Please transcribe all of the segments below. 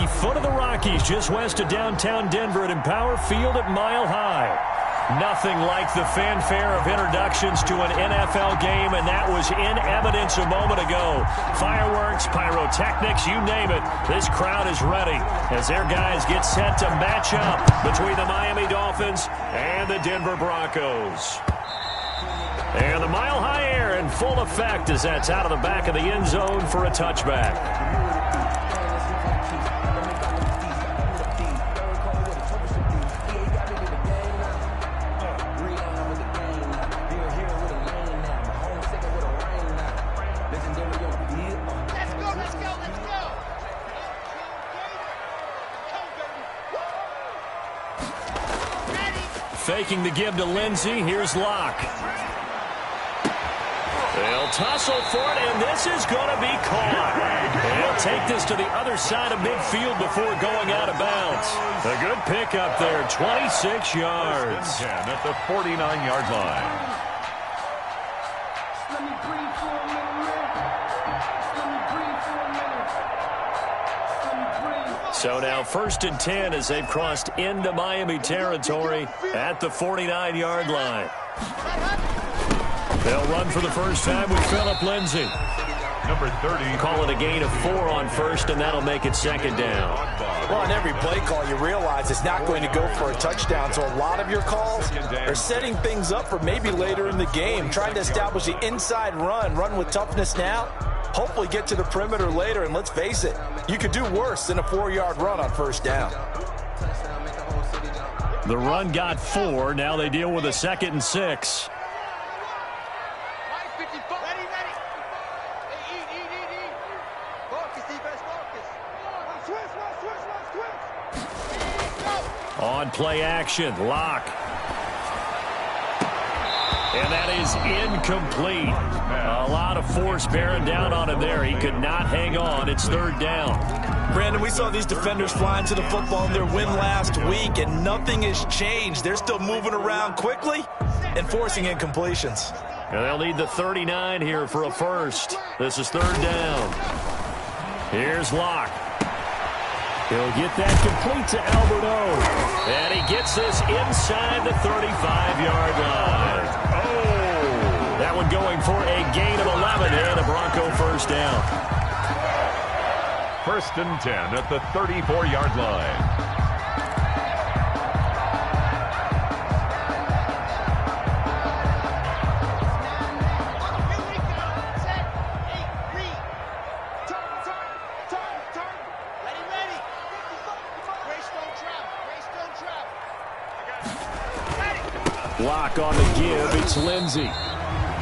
foot of the Rockies, just west of downtown Denver at Empower Field at Mile High. Nothing like the fanfare of introductions to an NFL game, and that was in evidence a moment ago. Fireworks, pyrotechnics, you name it. This crowd is ready as their guys get set to match up between the Miami Dolphins and the Denver Broncos. And the Mile High air in full effect as that's out of the back of the end zone for a touchback. Faking the give to Lindsey. Here's Locke. They'll tussle for it, and this is going to be caught. They'll take this to the other side of midfield before going out of bounds. A good pickup there, 26 yards. At the 49-yard line. So now 1st and 10 as they've crossed into Miami territory at the 49-yard line. They'll run for the first time with Phillip Lindsay. Number 30. Call it a gain of 4 on first, and that'll make it 2nd down. Well, on every play call, you realize it's not going to go for a touchdown, so a lot of your calls are setting things up for maybe later in the game, trying to establish the inside run with toughness now, hopefully get to the perimeter later, and let's face it, you could do worse than a 4-yard run on first down. The run got 4. Now they deal with a 2nd and 6. On play action, Locke. And that is incomplete. A lot of force bearing down on him there. He could not hang on. It's 3rd down. Brandon, we saw these defenders flying to the football in their win last week, and nothing has changed. They're still moving around quickly and forcing incompletions. And they'll need the 39 here for a first. This is 3rd down. Here's Locke. He'll get that complete to Alberto. And he gets this inside the 35-yard line. Oh! That one going for a gain of 11 and a Bronco first down. 1st and 10 at the 34-yard line. Block on the give. It's Lindsey.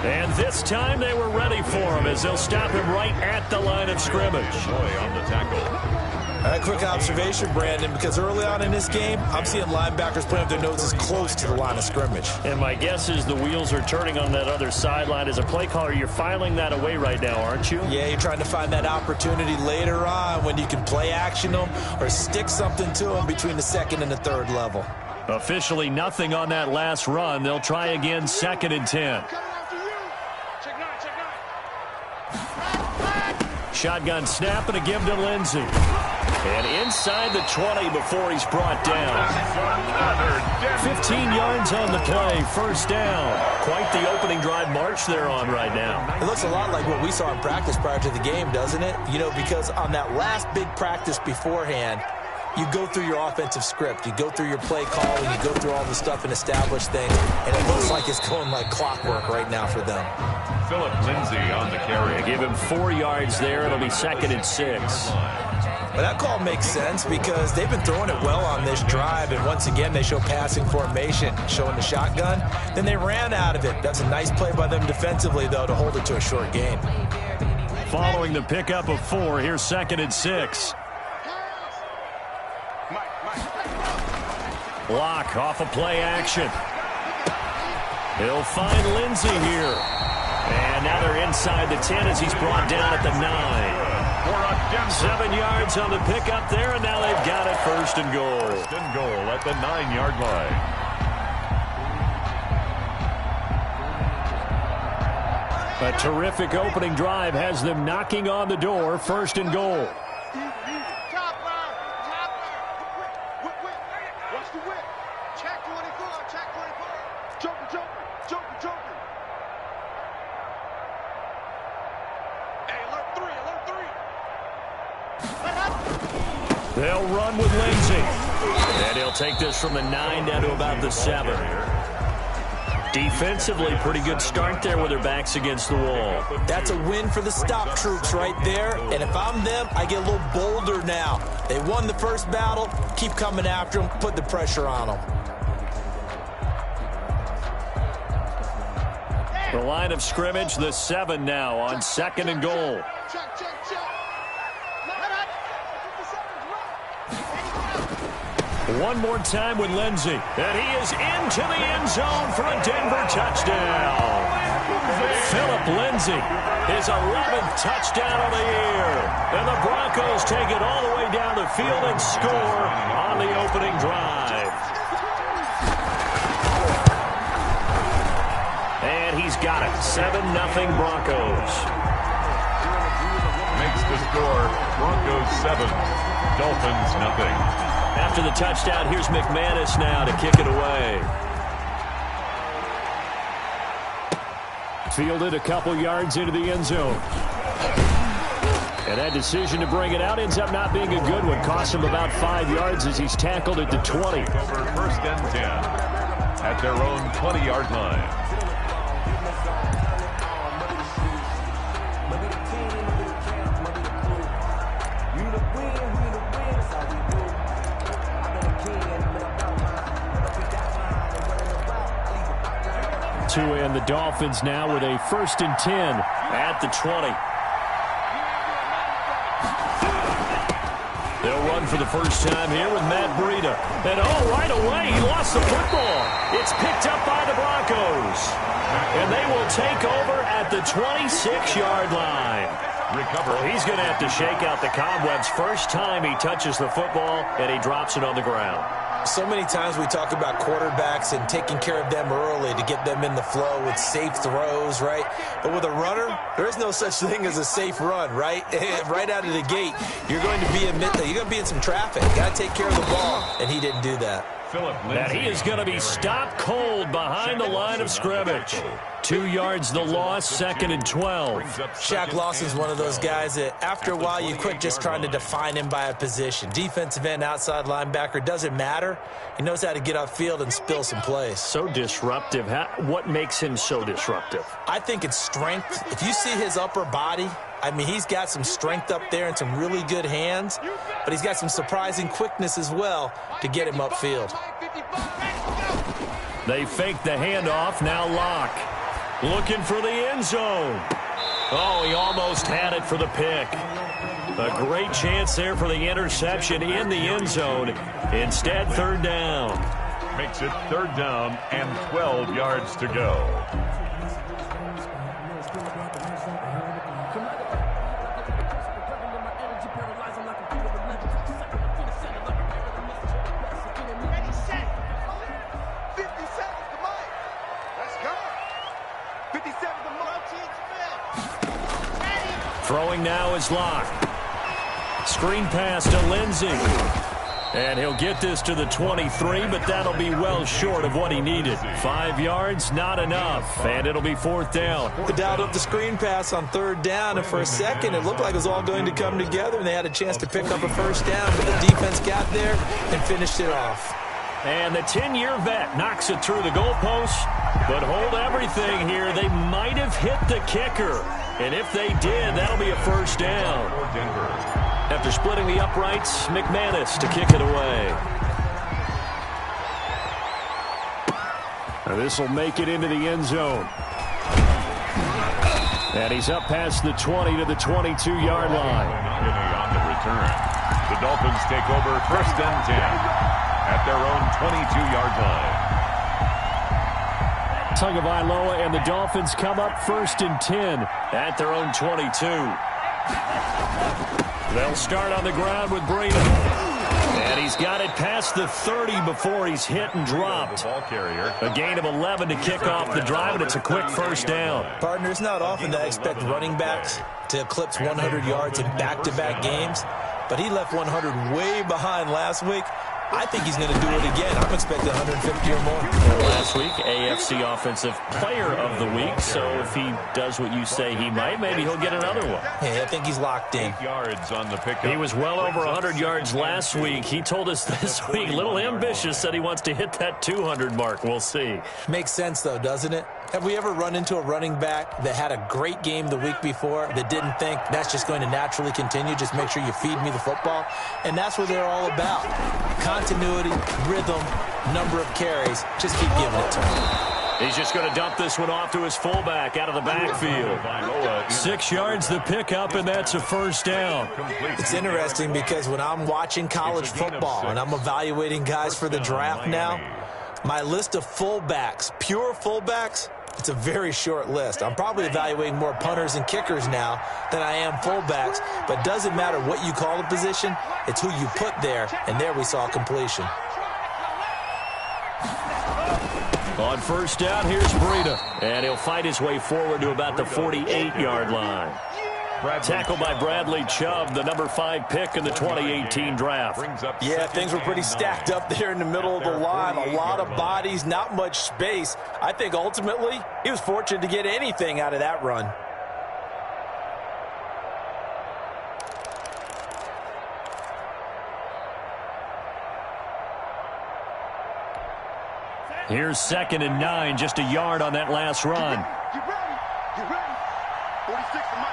And this time they were ready for him as they'll stop him right at the line of scrimmage. On the tackle. A quick observation, Brandon, because early on in this game, I'm seeing linebackers putting up their noses close to the line of scrimmage. And my guess is the wheels are turning on that other sideline. As a play caller, you're filing that away right now, aren't you? Yeah, you're trying to find that opportunity later on when you can play action them or stick something to them between the 2nd and the 3rd level. Officially nothing on that last run. They'll try again 2nd and 10. Shotgun snap and a give to Lindsey. And inside the 20 before he's brought down. 15 yards on the play. First down. Quite the opening drive march they're on right now. It looks a lot like what we saw in practice prior to the game, doesn't it? You know, because on that last big practice beforehand, you go through your offensive script. You go through your play calling. You go through all the stuff and establish things. And it looks like it's going like clockwork right now for them. Phillip Lindsay on the carry. They give him 4 yards there. It'll be 2nd and 6. But that call makes sense because they've been throwing it well on this drive. And once again, they show passing formation, showing the shotgun. Then they ran out of it. That's a nice play by them defensively, though, to hold it to a short gain. Following the pickup of 4, here's 2nd and 6. Block off a play action. He'll find Lindsey here. And now they're inside the 10 as he's brought down at the 9. 7 yards on the pickup there, and now they've got it 1st and goal. 1st and goal at the 9-yard line. A terrific opening drive has them knocking on the door. 1st and goal. your whip. Check 24, check 24. Joker, joker, joker, joker. Hey, alert 3, alert 3. They'll run with Lindsey. And he'll take this from the 9 down to about the 7. Defensively, pretty good start there with their backs against the wall. That's a win for the stop troops right there. And if I'm them, I get a little bolder now. They won the first battle. Keep coming after them. Put the pressure on them. The line of scrimmage, the 7 now on 2nd and goal. Check, check, check. One more time with Lindsey. And he is into the end zone for a Denver touchdown. Philip Lindsey, his 11th touchdown of the year. And the Broncos take it all the way down the field and score on the opening drive. And he's got it. 7-0 Broncos. Makes the score Broncos 7, Dolphins 0. After the touchdown, here's McManus now to kick it away. Fielded a couple yards into the end zone. And that decision to bring it out ends up not being a good one. Costs him about 5 yards as he's tackled at the 20. Over 1st and 10 at their own 20-yard line. And the Dolphins now with a 1st and 10 at the 20. They'll run for the first time here with Matt Breida. And right away he lost the football. It's picked up by the Broncos. And they will take over at the 26-yard line. Well, he's going to have to shake out the cobwebs first time he touches the football, and he drops it on the ground. So many times we talk about quarterbacks and taking care of them early to get them in the flow with safe throws, right? But with a runner, there is no such thing as a safe run, right? Right out of the gate, you're going to be in some traffic. You got to take care of the ball, and he didn't do that. That he is going to be stopped cold behind the line of scrimmage. 2 yards the loss, 2nd and 12. Shaq Lawson's one of those guys that after a while you quit just trying to define him by a position. Defensive end, outside linebacker, doesn't matter. He knows how to get upfield and spill some plays. So disruptive. What makes him so disruptive? I think it's strength. If you see his upper body, I mean, he's got some strength up there and some really good hands, but he's got some surprising quickness as well to get him upfield. They fake the handoff, now Locke. Looking for the end zone. Oh, he almost had it for the pick. A great chance there for the interception in the end zone. Instead, 3rd down. Makes it 3rd down and 12 yards to go. Throwing now is Locke. Screen pass to Lindsey. And he'll get this to the 23, but that'll be well short of what he needed. 5 yards, not enough. And it'll be 4th down. They dialed up the screen pass on 3rd down, and for a second it looked like it was all going to come together, and they had a chance to pick up a 1st down, but the defense got there and finished it off. And the 10-year vet knocks it through the goalposts. But hold everything here. They might have hit the kicker. And if they did, that'll be a 1st down. After splitting the uprights, McManus to kick it away. This will make it into the end zone. And he's up past the 20 to the 22-yard line. On the return. The Dolphins take over 1st and 10 at their own 22-yard line. Tagovailoa and the Dolphins come up 1st and 10 at their own 22. They'll start on the ground with Breida. And he's got it past the 30 before he's hit and dropped. A gain of 11 to kick off the drive, and it's a quick 1st down. Partner, it's not often that I expect running backs to eclipse 100 yards in back-to-back games, but he left 100 way behind last week. I think he's going to do it again. I'm expecting 150 or more. Last week, AFC Offensive Player of the Week. So if he does what you say he might, maybe he'll get another one. Yeah, I think he's locked in. 8 yards on the pickup. He was well over 100 yards last week. He told us this week, little ambitious, said he wants to hit that 200 mark. We'll see. Makes sense, though, doesn't it? Have we ever run into a running back that had a great game the week before that didn't think that's just going to naturally continue? Just make sure you feed me the football. And that's what they're all about. Continuity, rhythm, number of carries. Just keep giving it to him. He's just going to dump this one off to his fullback out of the backfield. 6 yards the pickup, and that's a first down. It's interesting because when I'm watching college football and I'm evaluating guys for the draft now, my list of fullbacks, pure fullbacks, it's a very short list. I'm probably evaluating more punters and kickers now than I am fullbacks, but it doesn't matter what you call the position, it's who you put there, and there we saw completion. On first down, here's Breida, and he'll fight his way forward to about the 48-yard line. Tackled by Bradley Chubb, the number 5 pick in the 2018 draft. Yeah, things were pretty stacked up there in the middle of the line. A lot of bodies, not much space. I think ultimately he was fortunate to get anything out of that run. Here's 2nd and 9, just a yard on that last run. Get ready. 46 to Mike.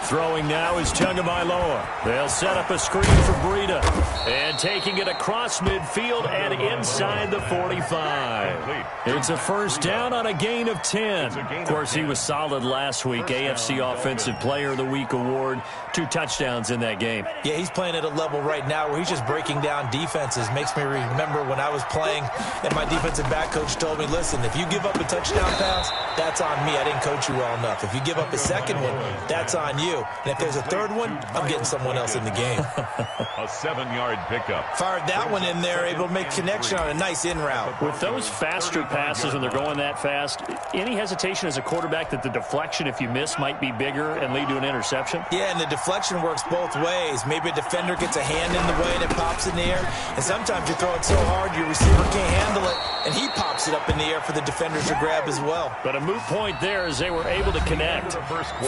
Throwing now is Tagovailoa. They'll set up a screen for Breida. And taking it across midfield and inside the 45. It's a first down on a gain of 10. Of course, he was solid last week. AFC Offensive Player of the Week award. 2 touchdowns in that game. Yeah, he's playing at a level right now where he's just breaking down defenses. Makes me remember when I was playing and my defensive back coach told me, listen, if you give up a touchdown pass, that's on me. I didn't coach you well enough. If you give up a second one, that's on you. And if there's a third one, I'm getting someone else in the game. A 7-yard pickup. Fired that one in there, able to make connection on a nice in route. With those faster passes when they're going that fast, any hesitation as a quarterback that the deflection, if you miss, might be bigger and lead to an interception? Yeah, and the deflection works both ways. Maybe a defender gets a hand in the way and it pops in the air. And sometimes you throw it so hard your receiver can't handle it, and he pops it up in the air for the defenders to grab as well. But a moot point there as they were able to connect.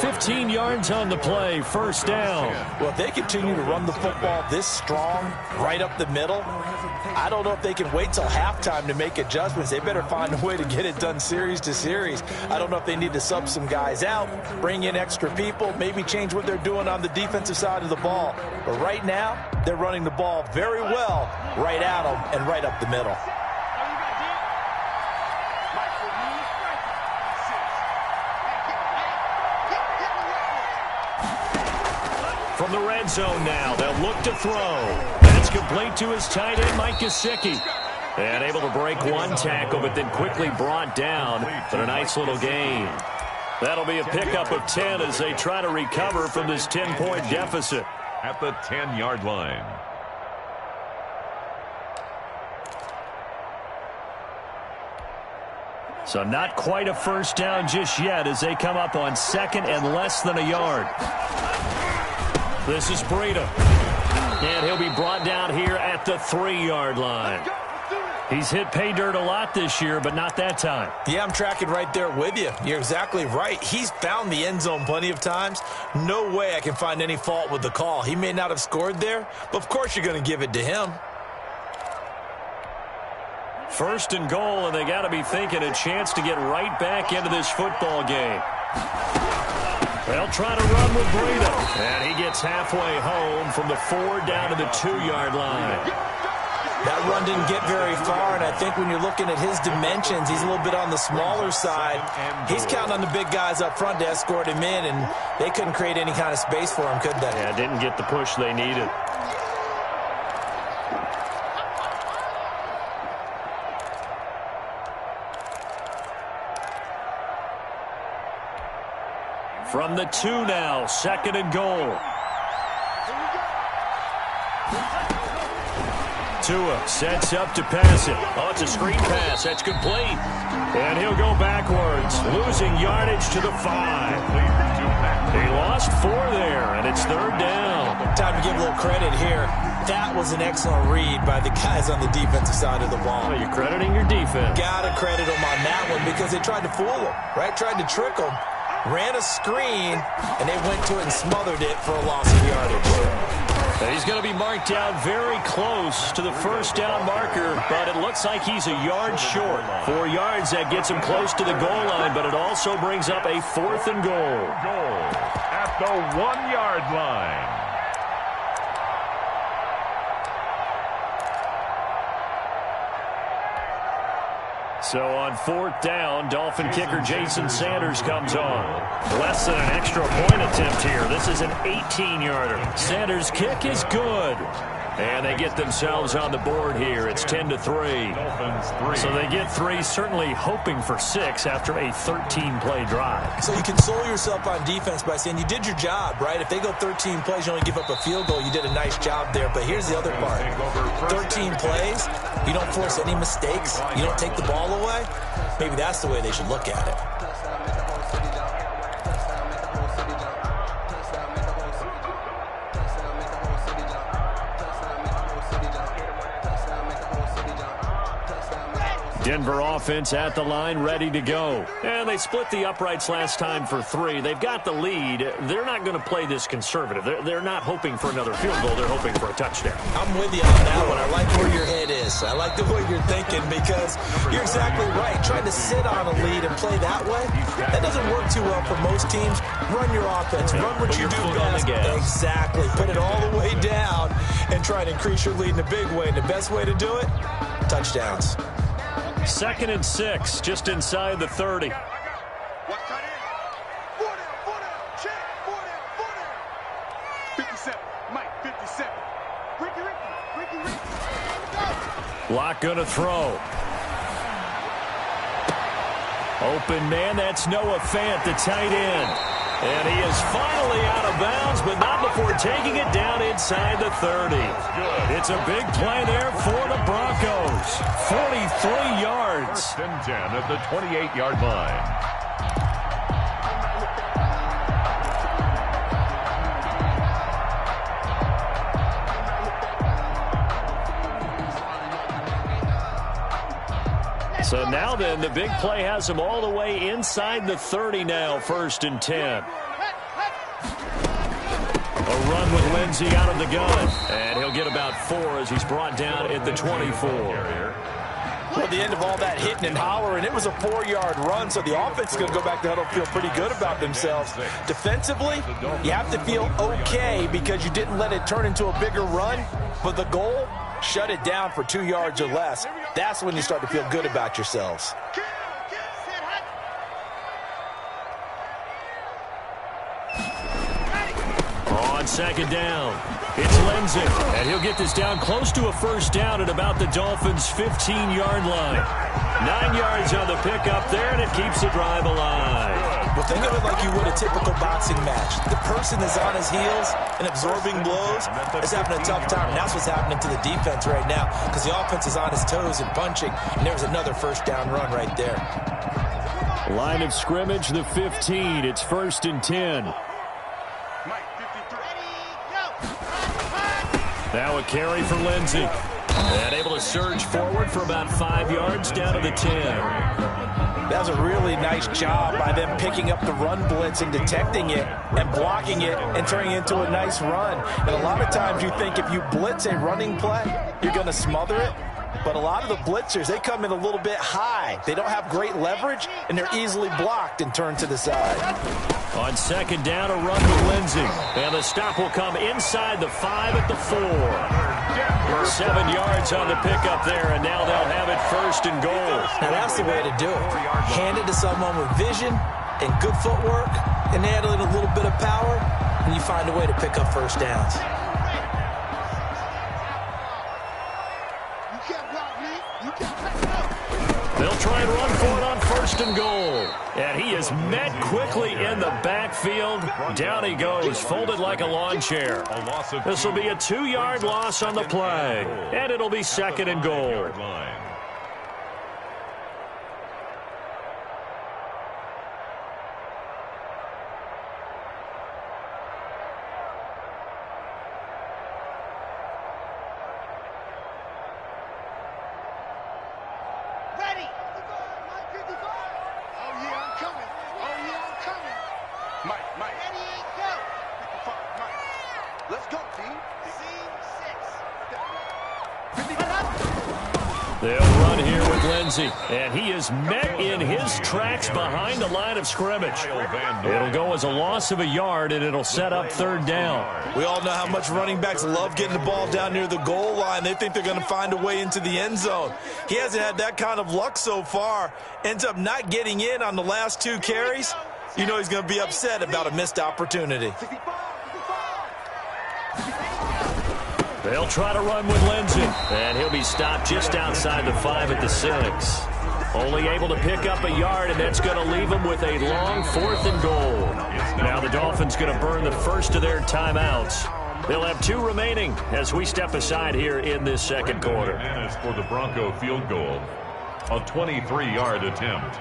15 yards on the play, first down. Well, if they continue to run the football this strong, right up the middle, I don't know if they can wait till halftime to make adjustments. They better find a way to get it done series to series. I don't know if they need to sub some guys out, bring in extra people, maybe change what they're doing on the defensive side of the ball. But right now, they're running the ball very well right at them and right up the middle. From the red zone now, they'll look to throw. That's complete to his tight end, Mike Gesicki. And able to break one tackle, but then quickly brought down. But a nice little gain. That'll be a pickup of 10 as they try to recover from this 10-point deficit. At the 10-yard line. So not quite a first down just yet as they come up on 2nd and less than a yard. This is Breida. And he'll be brought down here at the 3-yard line. He's hit pay dirt a lot this year, but not that time. Yeah, I'm tracking right there with you. You're exactly right. He's found the end zone plenty of times. No way I can find any fault with the call. He may not have scored there, but of course you're going to give it to him. First and goal, and they got to be thinking a chance to get right back into this football game. They'll try to run with Breida. And he gets halfway home from the 4 down to the 2-yard line. That run didn't get very far, and I think when you're looking at his dimensions, he's a little bit on the smaller side. He's counting on the big guys up front to escort him in, and they couldn't create any kind of space for him, could they? Yeah, didn't get the push they needed. From the 2 now, 2nd and goal. Tua sets up to pass it. Oh, it's a screen pass. That's complete. And he'll go backwards, losing yardage to the 5. He lost 4 there, and it's 3rd down. Time to give a little credit here. That was an excellent read by the guys on the defensive side of the ball. Well, you're crediting your defense. Got to credit them on that one because they tried to fool them, right? Tried to trick them. Ran a screen, and they went to it and smothered it for a loss of yardage. And he's going to be marked down very close to the first down marker, but it looks like he's a yard short. 4 yards, that gets him close to the goal line, but it also brings up a 4th and goal. Goal at the 1-yard line. So on 4th down, Dolphin kicker Jason Sanders comes on. Less than an extra point attempt here. This is an 18-yarder. Sanders' kick is good. And they get themselves on the board here. It's 10-3. So they get 3, certainly hoping for 6 after a 13-play drive. So you console yourself on defense by saying you did your job, right? If they go 13 plays, you only give up a field goal. You did a nice job there. But here's the other part. 13 plays, you don't force any mistakes. You don't take the ball away. Maybe that's the way they should look at it. Denver offense at the line, ready to go. And they split the uprights last time for 3. They've got the lead. They're not going to play this conservative. They're not hoping for another field goal. They're hoping for a touchdown. I'm with you on that one. I like where your head is. I like the way you're thinking because you're exactly right. Trying to sit on a lead and play that way, that doesn't work too well for most teams. Run your offense. Run what you do best. Exactly. Put it all the way down and try to increase your lead in a big way. And the best way to do it, touchdowns. 2nd and 6, just inside the 30. What's cut in? 4 down, check, 4 down. 57, Mike, 57. Ricky. Go. Block gonna throw. Open man, that's Noah Fant, the tight end. And he is finally out of bounds, but not before taking it down inside the 30. It's a big play there for the Broncos. 43 yards. 1st and 10 at the 28-yard line. So now then, the big play has them all the way inside the 30 now, 1st and 10. A run with Lindsey out of the gun. And he'll get about 4 as he's brought down at the 24. Well, at the end of all that hitting and hollering, it was a 4-yard run, so the offense is going to go back to huddle, feel pretty good about themselves. Defensively, you have to feel okay because you didn't let it turn into a bigger run, but the goal, shut it down for 2 yards or less. That's when you start to feel good about yourselves. On 2nd down, it's Lindsey. And he'll get this down close to a 1st down at about the Dolphins' 15-yard line. 9 yards on the pickup there, and it keeps the drive alive. Well, think of it like you would a typical boxing match. The person is on his heels and absorbing blows is having a tough time. And that's what's happening to the defense right now because the offense is on his toes and punching, and there's another 1st down run right there. Line of scrimmage, the 15. It's 1st and 10. Now a carry for Lindsey. And able to surge forward for about 5 yards down to the 10. That was a really nice job by them picking up the run blitz and detecting it and blocking it and turning it into a nice run. And a lot of times you think if you blitz a running play, you're going to smother it. But a lot of the blitzers, they come in a little bit high. They don't have great leverage, and they're easily blocked and turned to the side. On 2nd down, a run with Lindsey. And the stop will come inside the 5 at the 4. 7 yards on the pickup there, and now they'll have it 1st and goal. Now that's the way to do it. Hand it to someone with vision and good footwork, and add in a little bit of power, and you find a way to pick up 1st downs. They'll They'll try and run for it on 1st and goal. And he is met quickly in the backfield. Down he goes, folded like a lawn chair. This will be a 2-yard loss on the play. And it'll be 2nd and goal. They'll run here with Lindsey, and he is met in his tracks behind the line of scrimmage. It'll go as a loss of a yard, and it'll set up 3rd down. We all know how much running backs love getting the ball down near the goal line. They think they're going to find a way into the end zone. He hasn't had that kind of luck so far. Ends up not getting in on the last 2 carries. You know he's going to be upset about a missed opportunity. They'll try to run with Lindsey, and he'll be stopped just outside the 5 at the 6. Only able to pick up a yard, and that's going to leave him with a long 4th and goal. Now the Dolphins going to burn the first of their timeouts. They'll have 2 remaining as we step aside here in this 2nd quarter. For the Bronco field goal, a 23-yard attempt.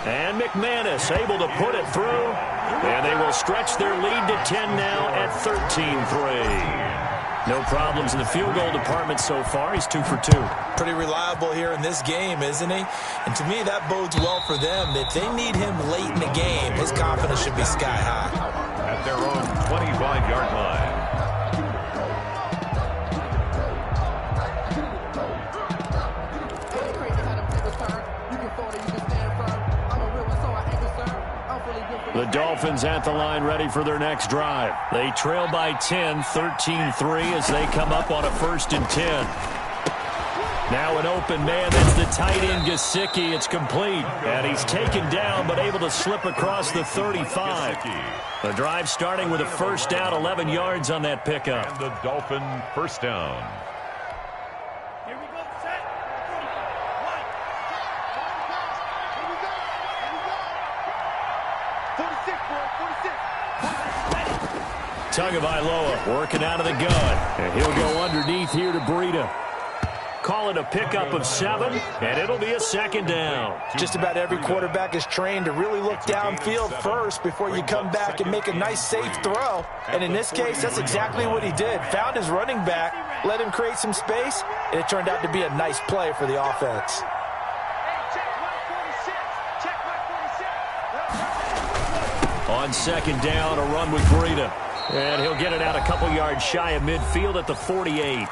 And McManus able to put it through. And they will stretch their lead to 10 now at 13-3. No problems in the field goal department so far. He's 2 for 2. Pretty reliable here in this game, isn't he? And to me, that bodes well for them. If they need him late in the game, his confidence should be sky high. At their own 25-yard line. The Dolphins at the line ready for their next drive. They trail by 10, 13-3 as they come up on a 1st and 10. Now an open man, that's the tight end Gesicki. It's complete, and he's taken down but able to slip across the 35. The drive starting with a 1st down, 11 yards on that pickup. And the Dolphin 1st down. Tagovailoa working out of the gun. And he'll go underneath here to Breida. Call it a pickup of 7, and it'll be a 2nd down. Just about every quarterback is trained to really look downfield first before you come back and make a nice, safe throw. And in this case, that's exactly what he did. Found his running back, let him create some space, and it turned out to be a nice play for the offense. On 2nd down, a run with Breida. And he'll get it out a couple yards shy of midfield at the 48.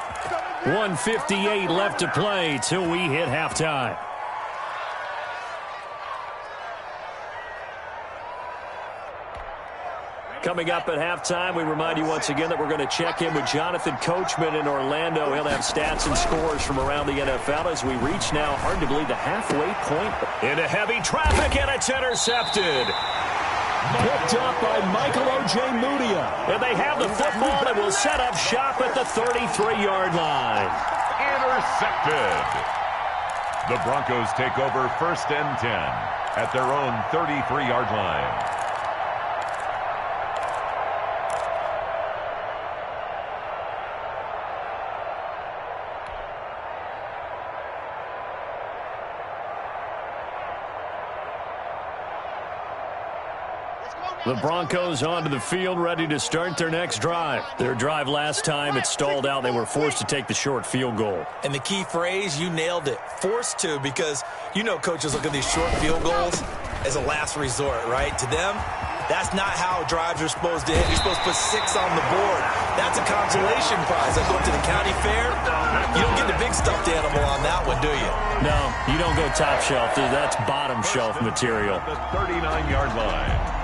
1:58 left to play till we hit halftime. Coming up at halftime, we remind you once again that we're going to check in with Jonathan Coachman in Orlando. He'll have stats and scores from around the NFL as we reach now, hard to believe, the halfway point. Into heavy traffic, and it's intercepted. Picked up by Michael Ojemudia. And they have the football and will set up shop at the 33-yard line. Intercepted. The Broncos take over 1st and 10 at their own 33-yard line. The Broncos onto the field, ready to start their next drive. Their drive last time, it stalled out. They were forced to take the short field goal. And the key phrase, you nailed it, forced to, because you know coaches look at these short field goals as a last resort, right? To them, that's not how drives are supposed to end. You're supposed to put 6 on the board. That's a consolation prize. Like going to the county fair, you don't get the big stuffed animal on that one, do you? No, you don't go top shelf. That's bottom shelf material. The 39-yard line.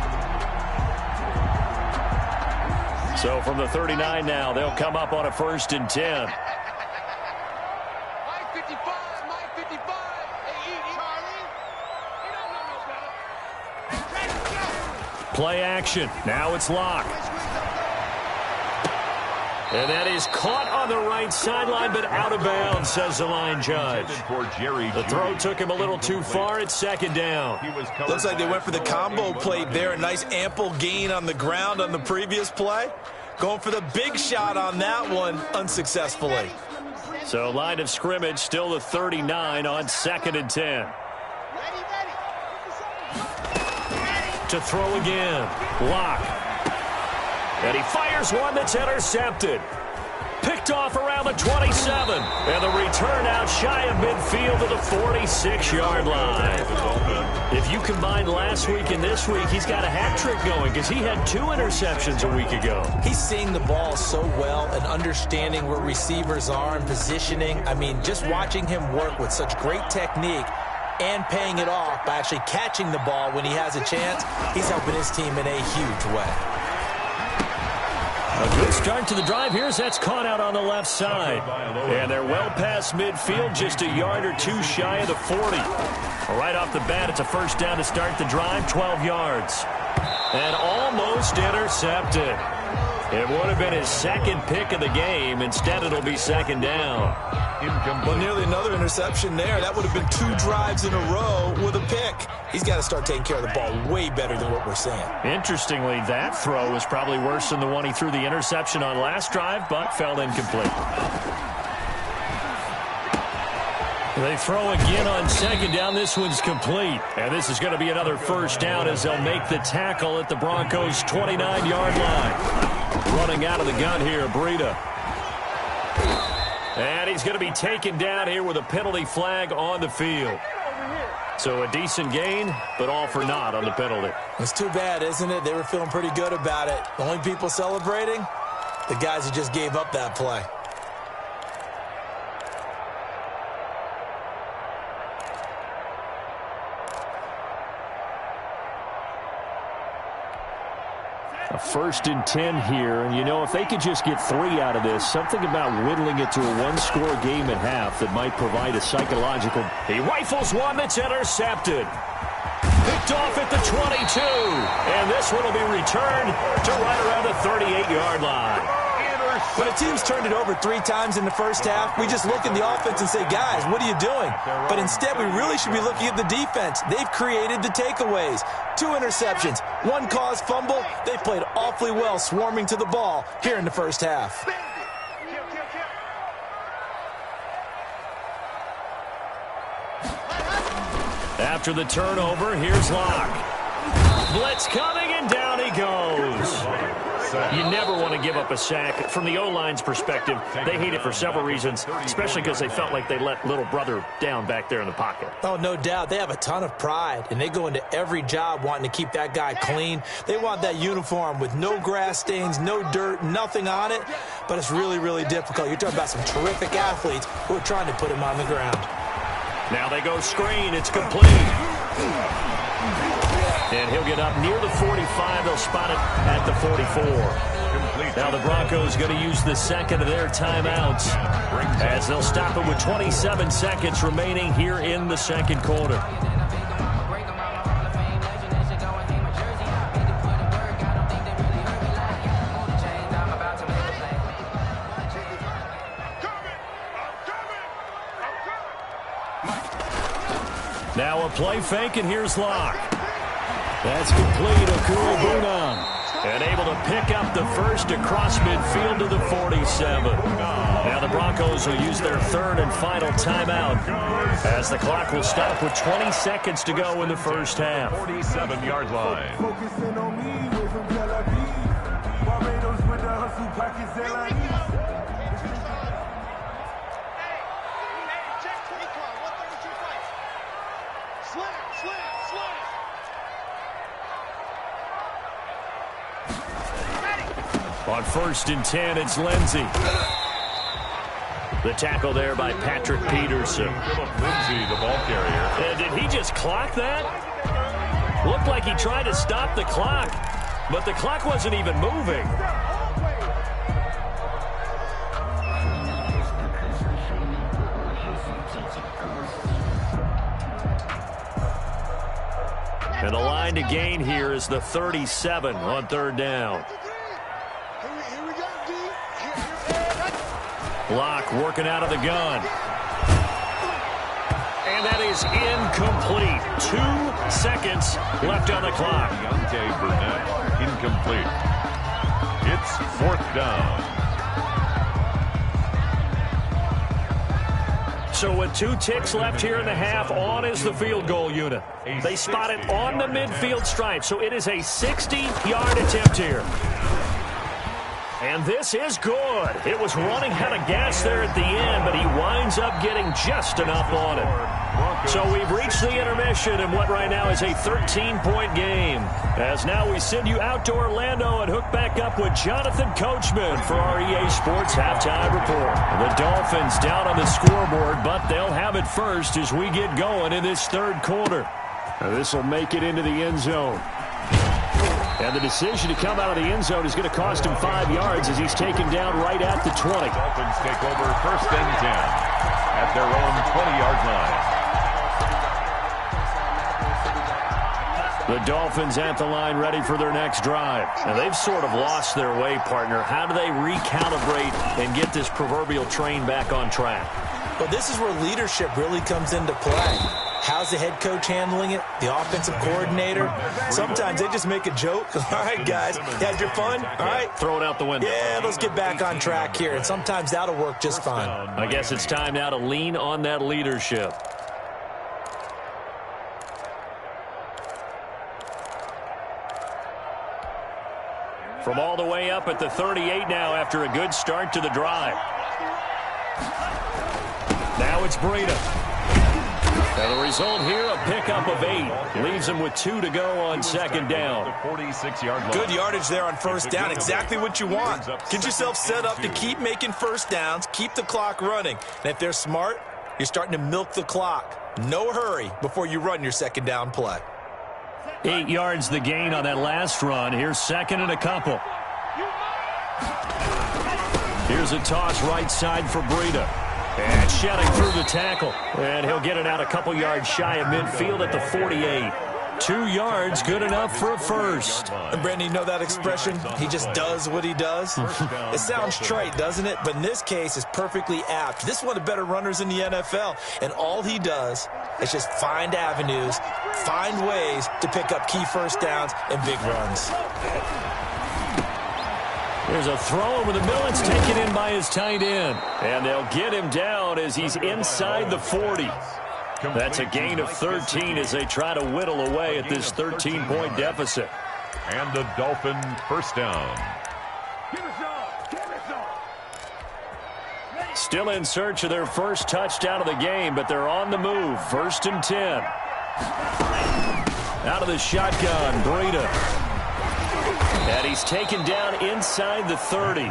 So from the 39 now, they'll come up on a 1st and 10. Play action. Now it's Locke. And that is caught on the right sideline, but out of bounds, says the line judge. The throw took him a little too far. It's second down. Looks like they went for the combo play there. A nice ample gain on the ground on the previous play. Going for the big shot on that one unsuccessfully. So line of scrimmage still the 39 on 2nd and 10. To throw again. Lock. And he fires one that's intercepted. Picked off around the 27. And the return out shy of midfield to the 46-yard line. If you combine last week and this week, he's got a hat trick going because he had 2 interceptions a week ago. He's seeing the ball so well and understanding where receivers are and positioning. I mean, just watching him work with such great technique and paying it off by actually catching the ball when he has a chance, he's helping his team in a huge way. A good start to the drive here as that's caught out on the left side. And they're well past midfield, just a yard or 2 shy of the 40. Right off the bat, it's a first down to start the drive, 12 yards. And almost intercepted. It would have been his second pick of the game. Instead, it'll be second down. Well, nearly another interception there. That would have been 2 drives in a row with a pick. He's got to start taking care of the ball way better than what we're seeing. Interestingly, that throw was probably worse than the one he threw the interception on last drive, but fell incomplete. They throw again on second down. This one's complete. And this is going to be another first down as they'll make the tackle at the Broncos' 29-yard line. Running out of the gun here, Breida. And he's going to be taken down here with a penalty flag on the field. So a decent gain, but all for naught on the penalty. It's too bad, isn't it? They were feeling pretty good about it. The only people celebrating, the guys who just gave up that play. A 1st and 10 here, and you know, if they could just get 3 out of this, something about whittling it to a 1-score game at half that might provide a psychological. He rifles one that's intercepted. Picked off at the 22, and this one will be returned to right around the 38-yard line. When a team's turned it over 3 times in the first half, we just look at the offense and say, guys, what are you doing? But instead, we really should be looking at the defense. They've created the takeaways. 2 interceptions, 1 caused fumble. They played awfully well swarming to the ball here in the first half. After the turnover, here's Locke. Blitz coming, and down he goes. You never want to give up a sack. From the O-line's perspective, they hate it for several reasons, especially because they felt like they let little brother down back there in the pocket. Oh, no doubt. They have a ton of pride, and they go into every job wanting to keep that guy clean. They want that uniform with no grass stains, no dirt, nothing on it, but it's really, really difficult. You're talking about some terrific athletes who are trying to put him on the ground. Now they go screen. It's complete. And he'll get up near the 45. They'll spot it at the 44. Now the Broncos going to use the second of their timeouts as they'll stop it with 27 seconds remaining here in the second quarter. Now a play fake, and here's Locke. That's complete. Okuro-Bunam. And able to pick up the first across midfield to the 47. Now the Broncos will use their 3rd and final timeout as the clock will stop with 20 seconds to go in the first half. 47-yard line. On 1st and 10, it's Lindsey. The tackle there by Patrick Peterson. Philip Lindsay, the ball carrier. And did he just clock that? Looked like he tried to stop the clock, but the clock wasn't even moving. And the line to gain here is the 37 on 3rd down. Block working out of the gun. And that is incomplete. 2 seconds left on the clock. Incomplete. It's 4th down. So with 2 ticks left here in the half, on is the field goal unit. They spot it on the midfield stripe, so it is a 60-yard attempt here. And this is good. It was running out of gas there at the end, but he winds up getting just enough on it. So we've reached the intermission in what right now is a 13-point game. As now we send you out to Orlando and hook back up with Jonathan Coachman for our EA Sports Halftime Report. The Dolphins down on the scoreboard, but they'll have it first as we get going in this 3rd quarter. This will make it into the end zone. And the decision to come out of the end zone is going to cost him 5 yards as he's taken down right at the 20. Dolphins take over 1st and 10 at their own 20-yard line. The Dolphins at the line ready for their next drive. Now they've sort of lost their way, partner. How do they recalibrate and get this proverbial train back on track? Well, this is where leadership really comes into play. How's the head coach handling it? The offensive coordinator? Sometimes they just make a joke. All right, guys, you had your fun? All right. Throw it out the window. Yeah, let's get back on track here. And sometimes that'll work just fine. I guess it's time now to lean on that leadership. From all the way up at the 38 now after a good start to the drive. Now it's Breida. And the result here, a pickup of 8. Leaves him with 2 to go on 2nd down. Good yardage there on 1st down. Exactly what you want. Get yourself set up to keep making 1st downs, keep the clock running. And if they're smart, you're starting to milk the clock. No hurry before you run your 2nd down play. 8 yards the gain on that last run. Here's 2nd and a couple. Here's a toss right side for Breida. And shedding through the tackle. And he'll get it out a couple yards shy of midfield at the 48. 2 yards, good enough for a first. And Brandon, you know that expression? He just does what he does? It sounds trite, doesn't it? But in this case, it's perfectly apt. This is one of the better runners in the NFL. And all he does is just find avenues, find ways to pick up key 1st downs and big runs. There's a throw over the middle. It's taken in by his tight end. And they'll get him down as he's inside the 40. That's a gain of 13 as they try to whittle away at this 13-point deficit. And the Dolphin 1st down. Still in search of their first touchdown of the game, but they're on the move. 1st and 10. Out of the shotgun, Breida. And he's taken down inside the 30.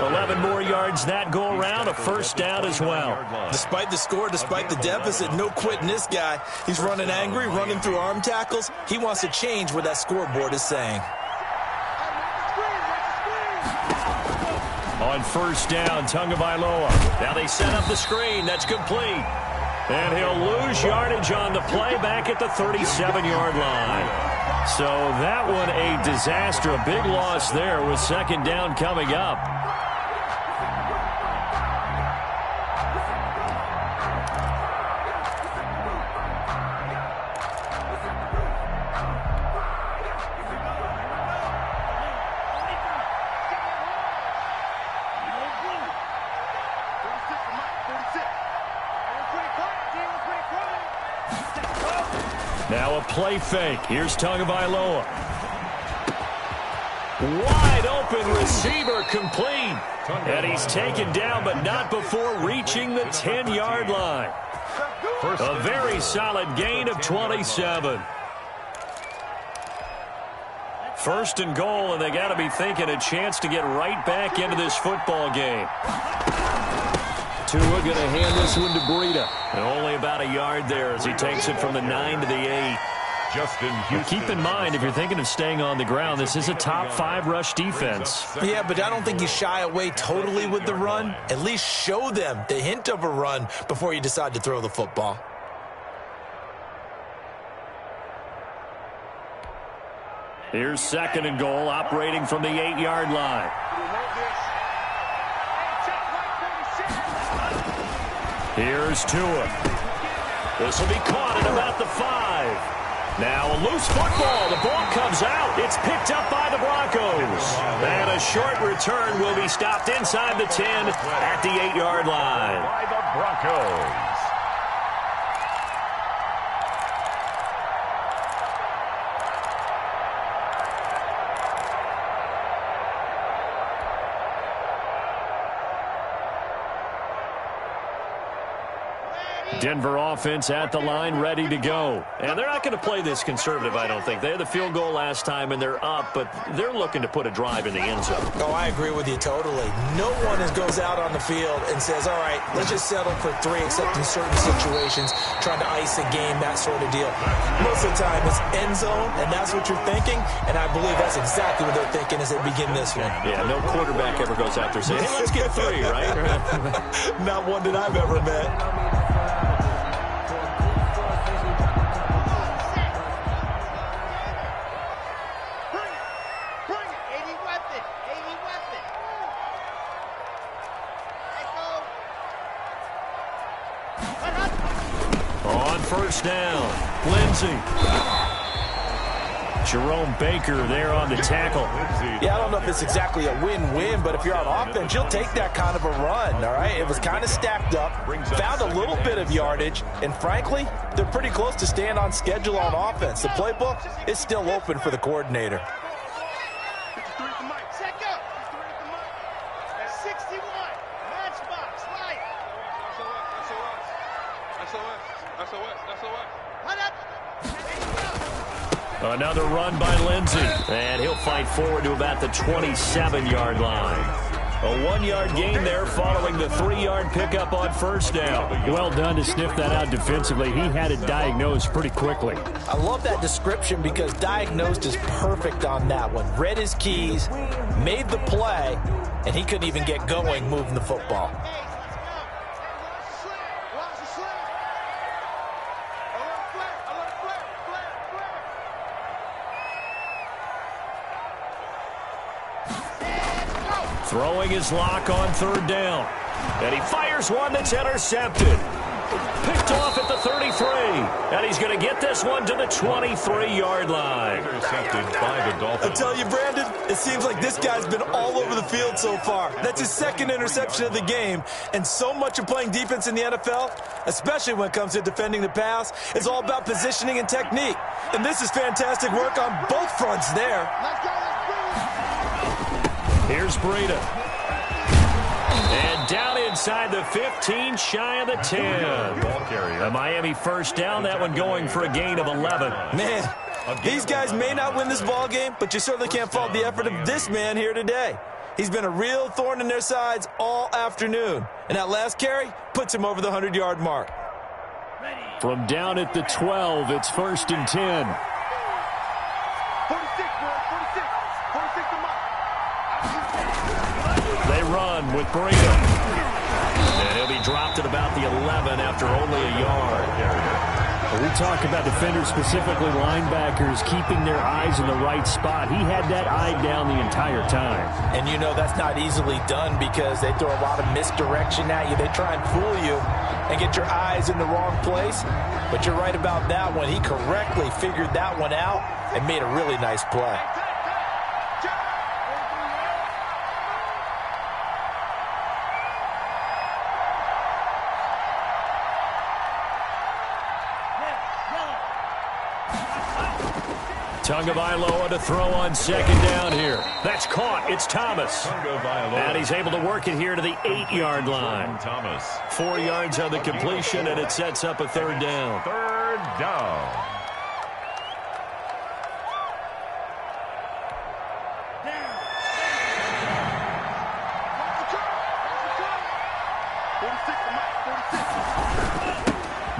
11 more yards that go around, a 1st down as well. Despite the score, despite the deficit, no quitting this guy. He's running angry, running through arm tackles. He wants to change what that scoreboard is saying. On 1st down, Tagovailoa. Now they set up the screen. That's complete. And he'll lose yardage on the play back at the 37-yard line. So that one a disaster. A big loss there with 2nd down coming up. Now a play fake. Here's Tagovailoa. Wide open receiver complete. And he's taken down, but not before reaching the 10-yard line. A very solid gain of 27. 1st and goal, and they got to be thinking a chance to get right back into this football game. Tua going to hand this one to Breida. And only about a yard there as he takes it from the 9 to the 8. Keep in mind, if you're thinking of staying on the ground, this is a top 5 rush defense. Yeah, but I don't think you shy away totally with the run. At least show them the hint of a run before you decide to throw the football. Here's 2nd and goal, operating from the 8-yard line. Here's Tua. This will be caught at about the 5. Now a loose football. The ball comes out. It's picked up by the Broncos. And a short return will be stopped inside the 10 at the 8-yard line. By the Broncos. Denver offense at the line, ready to go. And they're not going to play this conservative, I don't think. They had the field goal last time, and they're up, but they're looking to put a drive in the end zone. Oh, I agree with you totally. No one goes out on the field and says, all right, let's just settle for 3, except in certain situations, trying to ice a game, that sort of deal. Most of the time, it's end zone, and that's what you're thinking, and I believe that's exactly what they're thinking as they begin this one. Yeah, no quarterback ever goes out there saying, hey, let's get 3, right? Not one that I've ever met. First down, Lindsey. Jerome Baker there on the tackle. Yeah, I don't know if it's exactly a win-win, but if you're on offense, you'll take that kind of a run, all right? It was kind of stacked up, found a little bit of yardage, and frankly, they're pretty close to staying on schedule on offense. The playbook is still open for the coordinator. Another run by Lindsey, and he'll fight forward to about the 27-yard line. A 1-yard gain there following the 3-yard pickup on first down. Well done to sniff that out defensively. He had it diagnosed pretty quickly. I love that description because diagnosed is perfect on that one. Read his keys, made the play, and he couldn't even get going moving the football. Throwing his lock on third down. And he fires one that's intercepted. Picked off at the 33. And he's going to get this one to the 23-yard line. Intercepted by the Dolphins. I tell you, Brandon, it seems like this guy's been all over the field so far. That's his second interception of the game. And so much of playing defense in the NFL, especially when it comes to defending the pass, is all about positioning and technique. And this is fantastic work on both fronts there. Here's Breida. And down inside the 15, shy of the 10. A Miami first down, that one going for a gain of 11. Man, these guys may not win this ball game, but you certainly can't fault the effort of this man here today. He's been a real thorn in their sides all afternoon. And that last carry puts him over the 100-yard mark. From down at the 12, it's 1st and 10. 46, bro. 46. 46 to Mike. They run with Breida. And he'll be dropped at about the 11 after only a yard. We talk about defenders, specifically linebackers, keeping their eyes in the right spot. He had that eye down the entire time. And you know that's not easily done because they throw a lot of misdirection at you. They try and fool you and get your eyes in the wrong place. But you're right about that one. He correctly figured that one out and made a really nice play. Tagovailoa to throw on second down here. That's caught. It's Thomas. And he's able to work it here to the 8-yard line. Thomas. 4 yards on the completion, and it sets up a third down. Third down.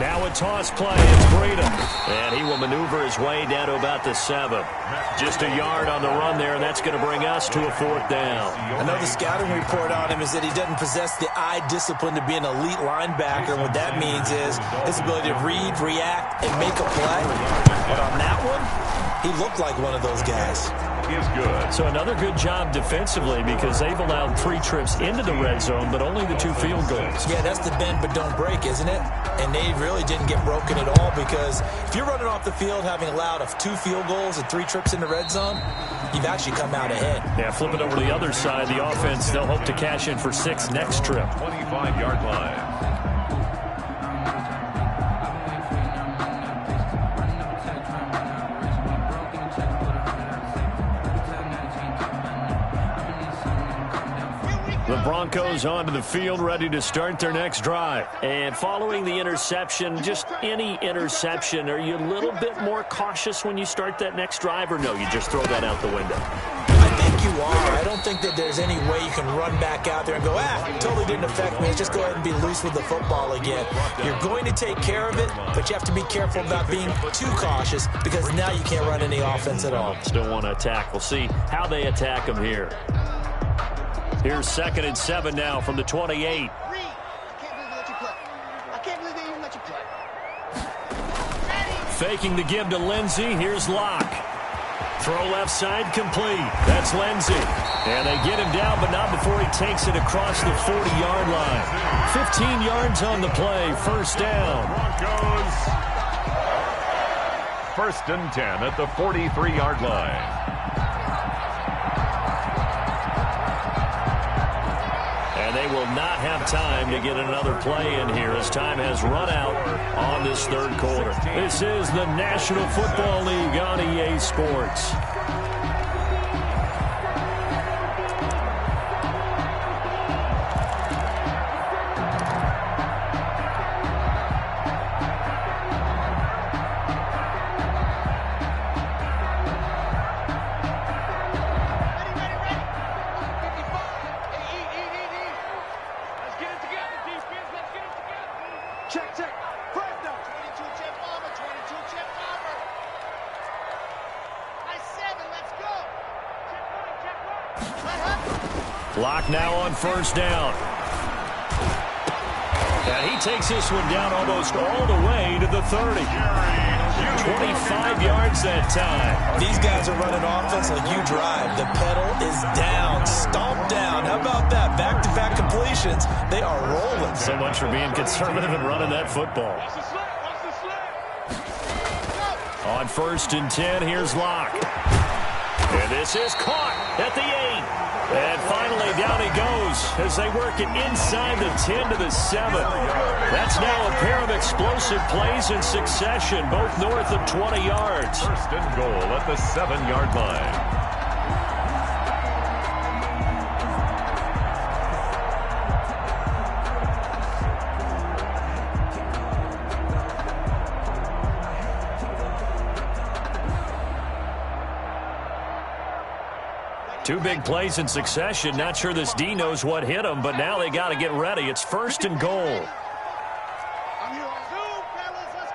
Now a toss play. It's Breida. And he will maneuver his way down to about the 7. Just a yard on the run there, and that's going to bring us to a fourth down. I know the scouting report on him is that he doesn't possess the eye discipline to be an elite linebacker. What that means is his ability to read, react, and make a play. But on that one, he looked like one of those guys. is good. So another good job defensively because they've allowed 3 trips into the red zone, but only the 2 field goals. Yeah, that's the bend but don't break, isn't it? And they really didn't get broken at all because if you're running off the field having allowed 2 field goals and 3 trips in the red zone, you've actually come out ahead. Yeah, flipping over to the other side, the offense, they'll hope to cash in for 6 next trip. 25-yard line. The Broncos onto the field, ready to start their next drive. And following the interception, just any interception, are you a little bit more cautious when you start that next drive, or no, you just throw that out the window? I think you are. I don't think that there's any way you can run back out there and go, totally didn't affect me. Let's just go ahead and be loose with the football again. You're going to take care of it, but you have to be careful about being too cautious because now you can't run any offense at all. Still want to attack. We'll see how they attack them here. Here's 2nd and 7 now from the 28. I can't believe they let you play. I can't believe they even let you play. Faking the give to Lindsey. Here's Locke. Throw left side complete. That's Lindsey. And they get him down, but not before he takes it across the 40-yard line. 15 yards on the play. First down. Broncos. 1st and 10 at the 43-yard line. And they will not have time to get another play in here as time has run out on this 3rd quarter. This is the National Football League on EA Sports. Check. First down. 22 chip bomber. 22 chip bomber. Nice 7. Let's go. Check one. Let happen. Locke now on 1st down. And he takes this one down almost all the way to the 30. 25 yards that time. These guys are running offense like you drive. The pedal is down, stomped down. How about that? Back-to-back completions. They are rolling. So much for being conservative and running that football. On 1st and 10, here's Locke. And this is caught at the 8. And finally, down he goes as they work it inside the 10 to the 7. That's now a pair of explosive plays in succession, both north of 20 yards. 1st and goal at the 7-yard line. Two big plays in succession. Not sure this D knows what hit him, but now they got to get ready. It's 1st and goal. I'm here on Zoom, fellas. Let's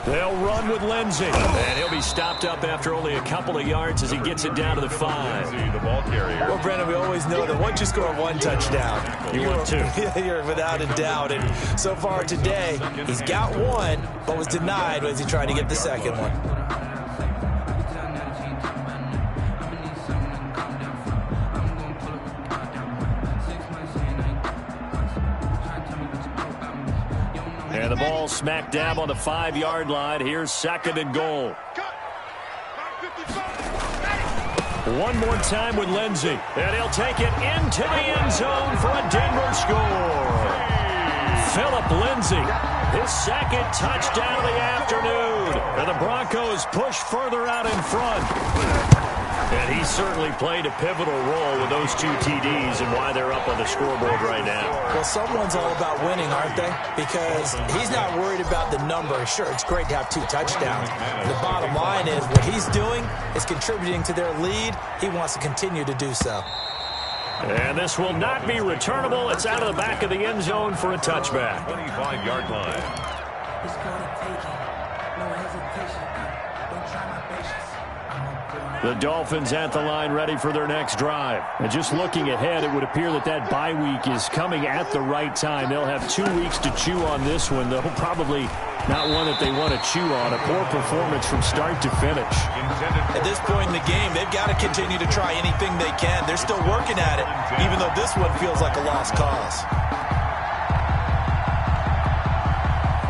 go. They'll run with Lindsey. And he'll be stopped up after only a couple of yards as he gets it down to the 5. The ball carrier. Well, Brandon, we always know that once you score 1 touchdown, You want 2. You're without a doubt. And so far today, he's got 1, but was denied as he tried to get the 2nd one. And the ball smack dab on the 5-yard line. Here's 2nd and goal. One more time with Lindsey. And he'll take it into the end zone for a Denver score. Phillip Lindsey, his 2nd touchdown of the afternoon. And the Broncos push further out in front. And he certainly played a pivotal role with those 2 TDs and why they're up on the scoreboard right now. Well, someone's all about winning, aren't they? Because he's not worried about the number. Sure, it's great to have 2 touchdowns. The bottom line is what he's doing is contributing to their lead. He wants to continue to do so. And this will not be returnable. It's out of the back of the end zone for a touchback. 25-yard line. The Dolphins at the line ready for their next drive. And just looking ahead, it would appear that bye week is coming at the right time. They'll have 2 weeks to chew on this one, though probably not one that they want to chew on. A poor performance from start to finish. At this point in the game, they've got to continue to try anything they can. They're still working at it, even though this one feels like a lost cause.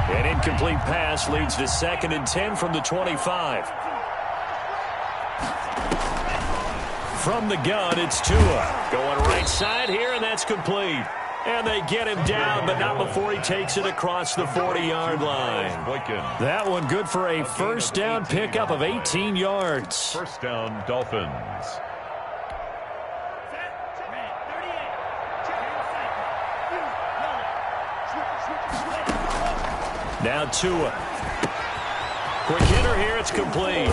An incomplete pass leads to 2nd and 10 from the 25. From the gun, it's Tua. Going right side here, and that's complete. And they get him down, but not before he takes it across the 40-yard line. That one good for a first down pickup of 18 yards. First down, Dolphins. Now Tua. Quick hitter here, it's complete.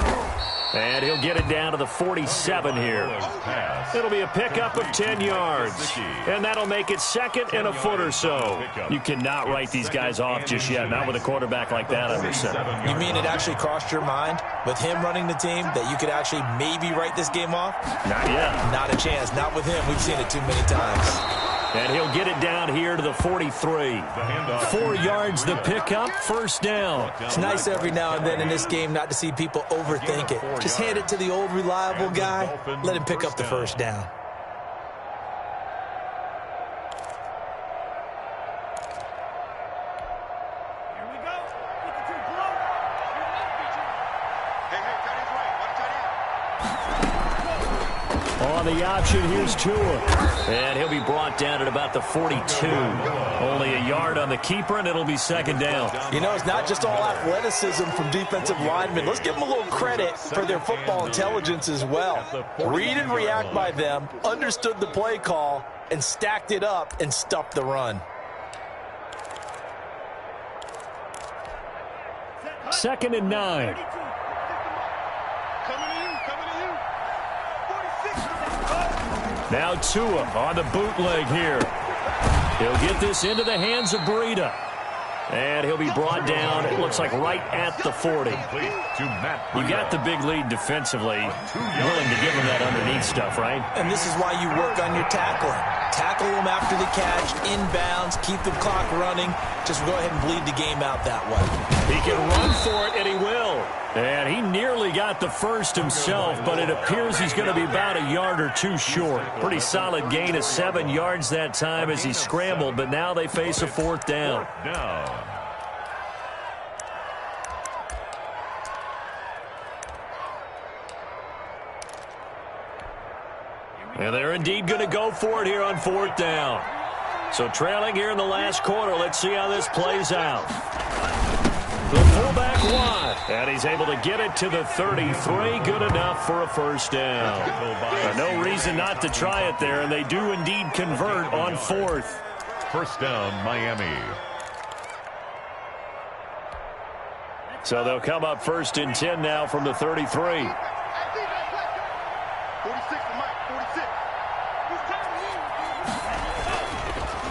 And he'll get it down to the 47 here. It'll be a pickup of 10 yards. And that'll make it 2nd and a foot or so. You cannot write these guys off just yet, not with a quarterback like that under center. You mean it actually crossed your mind with him running the team that you could actually maybe write this game off? Not yet. Not a chance. Not with him. We've seen it too many times. And he'll get it down here to the 43. 4 yards the pickup, first down. It's nice every now and then in this game not to see people overthink it. Just hand it to the old reliable guy. Let him pick up the first down. On the option, here's Tua. And he'll be brought down at about the 42. Only a yard on the keeper, and it'll be 2nd down. You know, it's not just all athleticism from defensive linemen. Let's give them a little credit for their football intelligence as well. Read and react by them, understood the play call, and stacked it up and stuffed the run. 2nd and 9. Now Tua on the bootleg here. He'll get this into the hands of Breida. And he'll be brought down, it looks like right at the 40. You got the big lead defensively. Willing to give him that underneath stuff, right? And this is why you work on your tackling. Tackle them after the catch, inbounds, keep the clock running. Just go ahead and bleed the game out that way. He can run for it, and he will. And he nearly got the first himself, but it appears he's going to be about a yard or two short. Pretty solid gain of 7 yards that time as he scrambled, but now they face a 4th down. And they're indeed going to go for it here on 4th down. So trailing here in the last quarter, let's see how this plays out. The fullback wide, and he's able to get it to the 33. Good enough for a first down. No reason not to try it there, and they do indeed convert on 4th. First down, Miami. So they'll come up 1st and 10 now from the 33.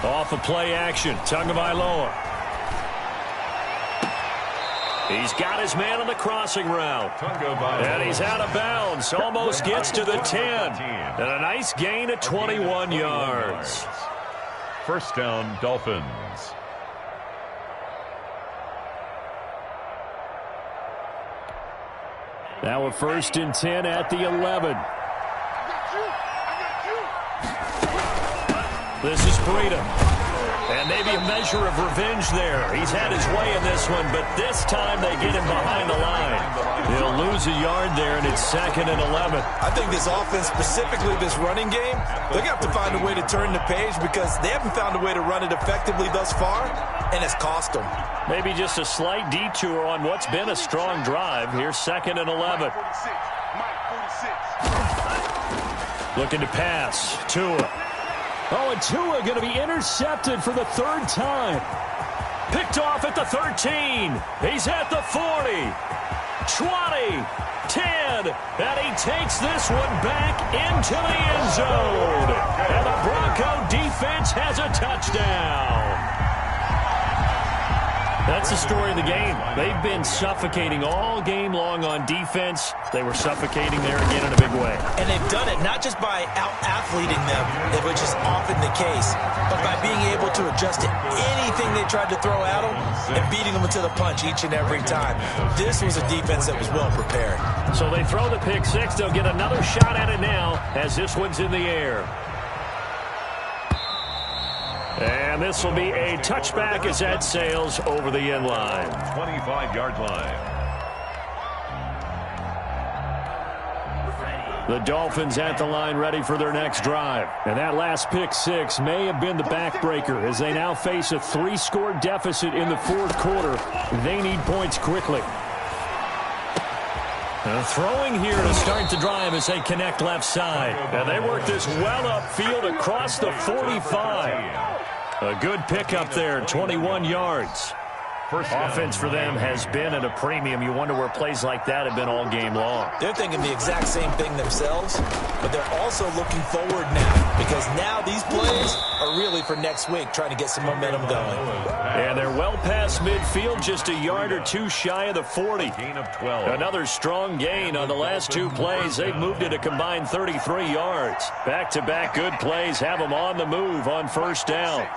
Off of play action, Tagovailoa. He's got his man on the crossing route. And he's out of bounds. Almost gets to the 10. And a nice gain of 21 yards. First down, Dolphins. Now a 1st and 10 at the 11. This is Breida. And maybe a measure of revenge there. He's had his way in this one, but this time they get him behind the line. He'll lose a yard there, and it's 2nd and 11. I think this offense, specifically this running game, they're going to have to find a way to turn the page because they haven't found a way to run it effectively thus far, and it's cost them. Maybe just a slight detour on what's been a strong drive. Here's 2nd and 11. Looking to pass. Tua. Oh, and Tua going to be intercepted for the 3rd time. Picked off at the 13. He's at the 40. 20. 10. And he takes this one back into the end zone. And the Bronco defense has a touchdown. That's the story of the game. They've been suffocating all game long on defense. They were suffocating there again in a big way. And they've done it not just by out-athleting them, which is often the case, but by being able to adjust to anything they tried to throw at them and beating them to the punch each and every time. This was a defense that was well prepared. So they throw the pick six. They'll get another shot at it now as this one's in the air. And this will be a touchback as that sails over the end line. 25-yard line. The Dolphins at the line ready for their next drive. And that last pick six may have been the backbreaker as they now face a 3-score deficit in the fourth quarter. They need points quickly. Throwing here to start the drive as they connect left side. And they work this well upfield across the 45. A good pickup there, 21 yards. Offense for them has been at a premium. You wonder where plays like that have been all game long. They're thinking the exact same thing themselves, but they're also looking forward now because now these plays are really for next week, trying to get some momentum going. And they're well past midfield, just a yard or two shy of the 40. Gain of 12. Another strong gain on the last two plays. They've moved it a combined 33 yards. Back-to-back good plays have them on the move on first down.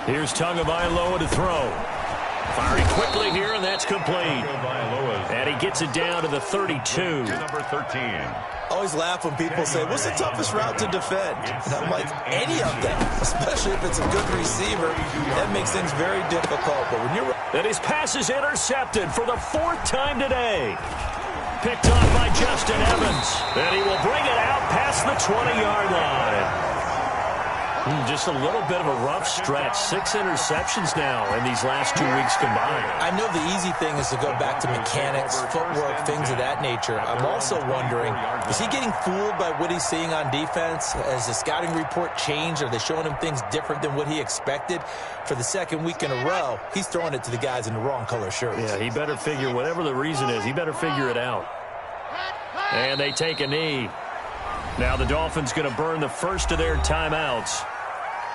Here's Tagovailoa to throw. Firing quickly here, and that's complete. And he gets it down to the 32. Number 13. Always laugh when people say, what's the toughest route to defend? And I'm like, any of them, especially if it's a good receiver. That makes things very difficult. But when you're... And his pass is intercepted for the 4th time today. Picked off by Justin Evans. And he will bring it out past the 20-yard line. Just a little bit of a rough stretch. 6 interceptions now in these last 2 weeks combined. I know the easy thing is to go back to mechanics, footwork, things of that nature. I'm also wondering, is he getting fooled by what he's seeing on defense? Has the scouting report changed? Are they showing him things different than what he expected? For the second week in a row, he's throwing it to the guys in the wrong color shirts. Yeah, he better figure, whatever the reason is, he better figure it out. And they take a knee. Now the Dolphins going to burn the first of their timeouts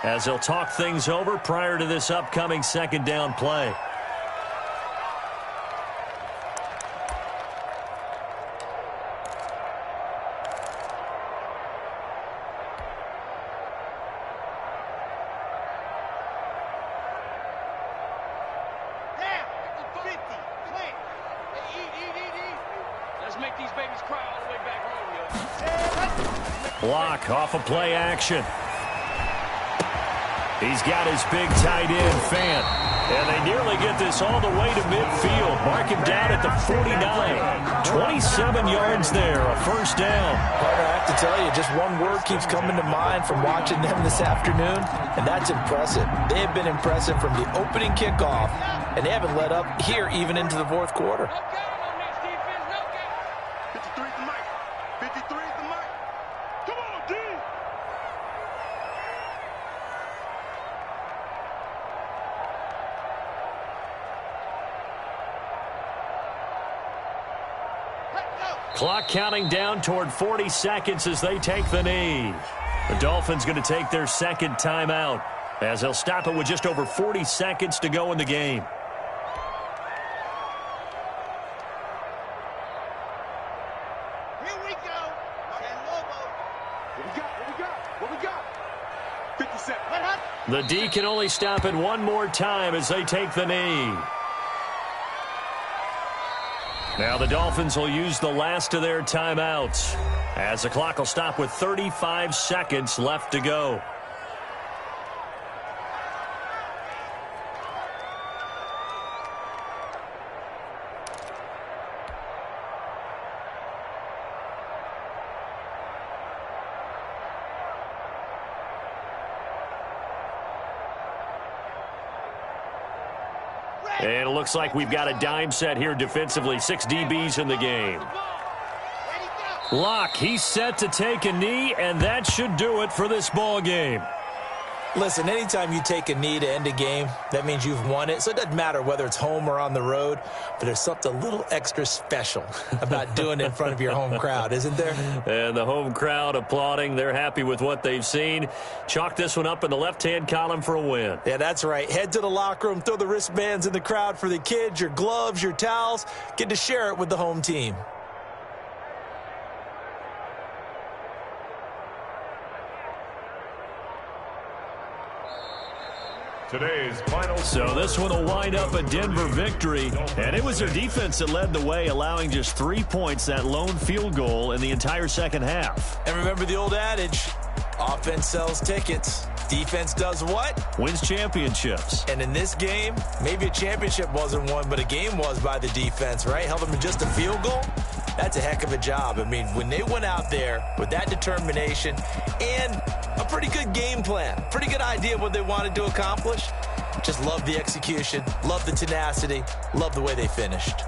as they'll talk things over prior to this upcoming second down play. Let's make these babies cry all the way back home, yo. Block off of play action. He's got his big tight end, Fant. And they nearly get this all the way to midfield. Mark him down at the 49. 27 yards there, a first down. Partner, I have to tell you, just one word keeps coming to mind from watching them this afternoon, and that's impressive. They have been impressive from the opening kickoff, and they haven't let up here even into the fourth quarter. Clock counting down toward 40 seconds as they take the knee. The Dolphins going to take their second timeout as they'll stop it with just over 40 seconds to go in the game. Here we go. What we got? 57. The D can only stop it one more time as they take the knee. Now the Dolphins will use the last of their timeouts as the clock will stop with 35 seconds left to go. And it looks like we've got a dime set here defensively. 6 DBs in the game. Locke, he's set to take a knee, and that should do it for this ball game. Listen, anytime you take a knee to end a game, that means you've won it. So it doesn't matter whether it's home or on the road, but there's something a little extra special about doing it in front of your home crowd, isn't there? And the home crowd applauding. They're happy with what they've seen. Chalk this one up in the left-hand column for a win. Yeah, that's right. Head to the locker room, throw the wristbands in the crowd for the kids, your gloves, your towels. Get to share it with the home team. Today's final So this one will wind up a Denver victory, and it was their defense that led the way, allowing just 3 points, that lone field goal in the entire second half. And remember the old adage, offense sells tickets. Defense does what? Wins championships. And in this game, maybe a championship wasn't won, but a game was by the defense, right? Held them in just a field goal. That's a heck of a job. I mean, when they went out there with that determination and a pretty good game plan, pretty good idea of what they wanted to accomplish, just love the execution, love the tenacity, love the way they finished.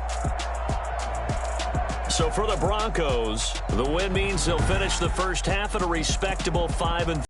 So for the Broncos, the win means they'll finish the first half at a respectable 5-3.